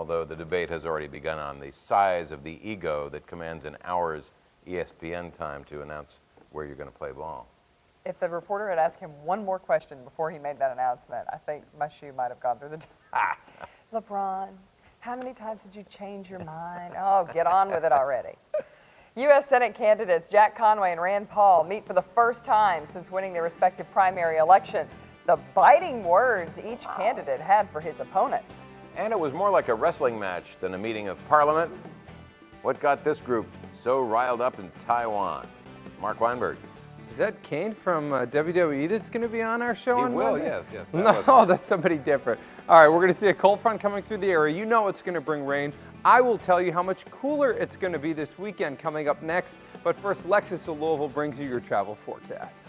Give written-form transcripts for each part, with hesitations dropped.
although the debate has already begun on the size of the ego that commands an hour's ESPN time to announce where you're going to play ball. If the reporter had asked him one more question before he made that announcement, I think my shoe might have gone through the LeBron, how many times did you change your mind? Oh, get on with it already. U.S. Senate candidates Jack Conway and Rand Paul meet for the first time since winning their respective primary elections. The biting words each candidate had for his opponent. And it was more like a wrestling match than a meeting of Parliament. What got this group so riled up in Taiwan? Mark Weinberg. Is that Kane from WWE that's going to be on our show on Monday? Yes. No, that's somebody different. All right, we're going to see a cold front coming through the area. You know it's going to bring rain. I will tell you how much cooler it's going to be this weekend coming up next. But first, Lexus of Louisville brings you your travel forecast.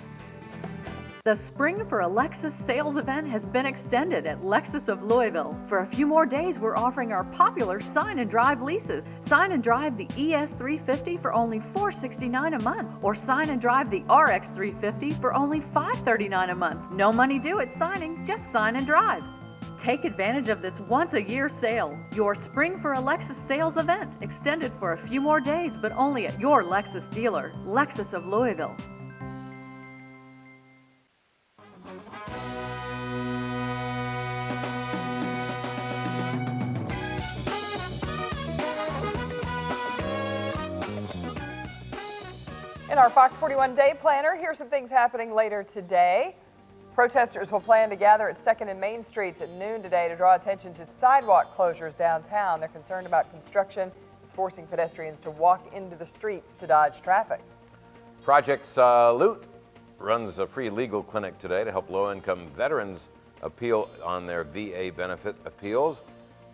The Spring for a Lexus sales event has been extended at Lexus of Louisville. For a few more days, we're offering our popular Sign and Drive leases. Sign and drive the ES350 for only $469 a month, or sign and drive the RX350 for only $539 a month. No money due at signing, just sign and drive. Take advantage of this once-a-year sale. Your Spring for a Lexus sales event, extended for a few more days, but only at your Lexus dealer, Lexus of Louisville. In our Fox 41 Day Planner, here's some things happening later today. Protesters will plan to gather at 2nd and Main Streets at noon today to draw attention to sidewalk closures downtown. They're concerned about construction. It's forcing pedestrians to walk into the streets to dodge traffic. Project Salute runs a free legal clinic today to help low-income veterans appeal on their VA benefit appeals.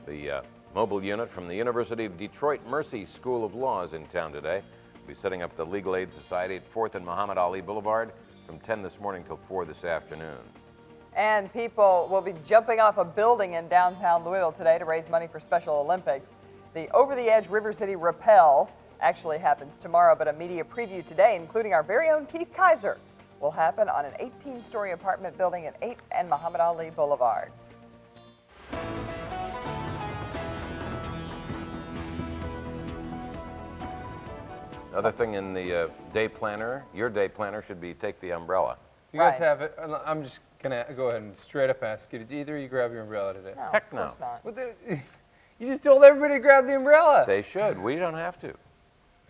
The mobile unit from the University of Detroit Mercy School of Law is in town today. We'll be setting up the Legal Aid Society at 4th and Muhammad Ali Boulevard from 10 this morning till 4 this afternoon. And people will be jumping off a building in downtown Louisville today to raise money for Special Olympics. The Over the Edge River City Rappel actually happens tomorrow, but a media preview today, including our very own Keith Kaiser, will happen on an 18-story apartment building at 8th and Muhammad Ali Boulevard. Another thing in the day planner, your day planner should be take the umbrella. You guys have it. I'm just going to go ahead and straight up ask you, did either of you grab your umbrella today? No, Heck of course no. not. What you just told everybody to grab the umbrella. They should. We don't have to.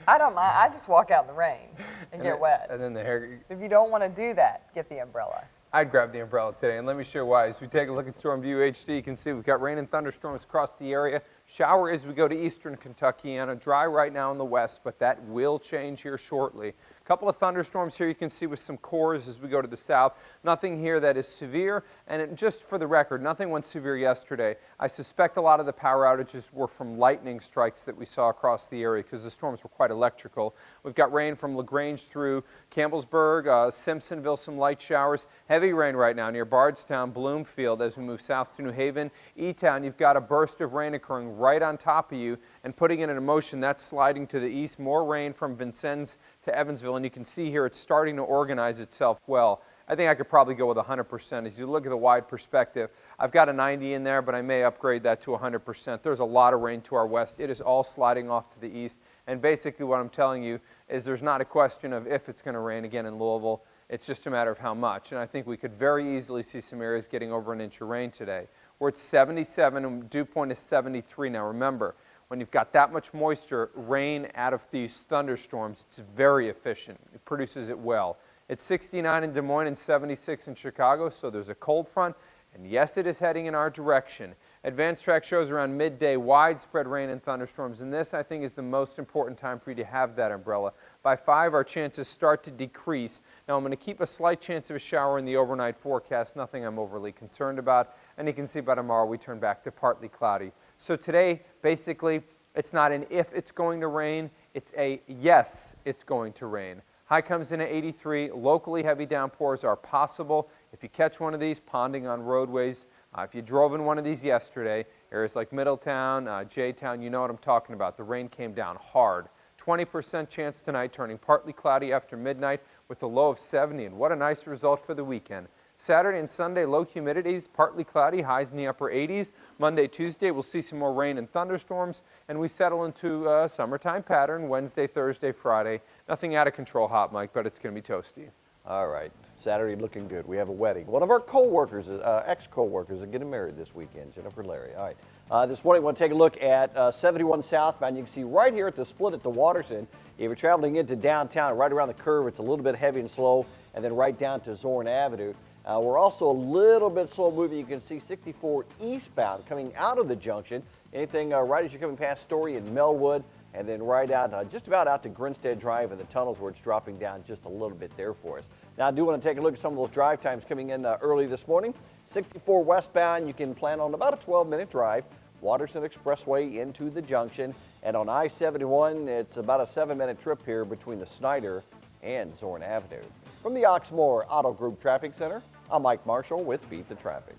I don't mind. I just walk out in the rain and get wet. And then the hair. If you don't want to do that, get the umbrella. I'd grab the umbrella today, and let me show you why. As we take a look at Storm View HD, you can see we've got rain and thunderstorms across the area. Shower as we go to eastern Kentucky, and a dry right now in the west, but that will change here shortly. A couple of thunderstorms here you can see with some cores as we go to the south. Nothing here that is severe, and just for the record, nothing went severe yesterday. I suspect a lot of the power outages were from lightning strikes that we saw across the area because the storms were quite electrical. We've got rain from LaGrange through Campbellsburg, Simpsonville, some light showers. Heavy rain right now near Bardstown, Bloomfield as we move south to New Haven. E-Town, you've got a burst of rain occurring right on top of you and putting it in motion. That's sliding to the east. More rain from Vincennes to Evansville, and you can see here it's starting to organize itself well. I think I could probably go with 100%. As you look at the wide perspective, I've got a 90 in there, but I may upgrade that to 100%. There's a lot of rain to our west. It is all sliding off to the east, and basically what I'm telling you is there's not a question of if it's going to rain again in Louisville. It's just a matter of how much, and I think we could very easily see some areas getting over an inch of rain today. We're at 77, and dew point is 73. Now remember, when you've got that much moisture, rain out of these thunderstorms, it's very efficient. It produces it well. It's 69 in Des Moines and 76 in Chicago, so there's a cold front, and yes, it is heading in our direction. Advanced track shows around midday widespread rain and thunderstorms, and this, I think, is the most important time for you to have that umbrella. By 5, our chances start to decrease. Now, I'm going to keep a slight chance of a shower in the overnight forecast, nothing I'm overly concerned about, and you can see by tomorrow we turn back to partly cloudy. So today, basically, it's not an if it's going to rain, it's a yes, it's going to rain. High comes in at 83. Locally heavy downpours are possible. If you catch one of these, ponding on roadways. If you drove in one of these yesterday, areas like Middletown, J-Town, you know what I'm talking about. The rain came down hard. 20% chance tonight, turning partly cloudy after midnight with a low of 70. And what a nice result for the weekend. Saturday and Sunday, low humidities, partly cloudy, highs in the upper 80s. Monday, Tuesday, we'll see some more rain and thunderstorms, and we settle into a summertime pattern Wednesday, Thursday, Friday. Nothing out of control hot, Mike, but it's going to be toasty. All right. Saturday looking good. We have a wedding. One of our co-workers, ex-co-workers, are getting married this weekend, Jennifer Larry. All right. This morning, we'll take a look at 71 southbound. You can see right here at the split at the Waterson, if you're traveling into downtown, right around the curve, it's a little bit heavy and slow, and then right down to Zorn Avenue. We're also a little bit slow moving. You can see 64 eastbound coming out of the junction. Anything right as you're coming past Story and Melwood, and then right out, just about out to Grinstead Drive and the tunnels where it's dropping down just a little bit there for us. Now, I do want to take a look at some of those drive times coming in early this morning. 64 westbound, you can plan on about a 12-minute drive. Waterson Expressway into the junction. And on I-71, it's about a 7-minute trip here between the Snyder and Zorn Avenue. From the Oxmoor Auto Group Traffic Center, I'm Mike Marshall with Beat the Traffic.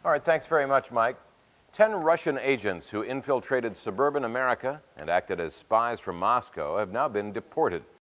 All right, thanks very much, Mike. 10 Russian agents who infiltrated suburban America and acted as spies from Moscow have now been deported.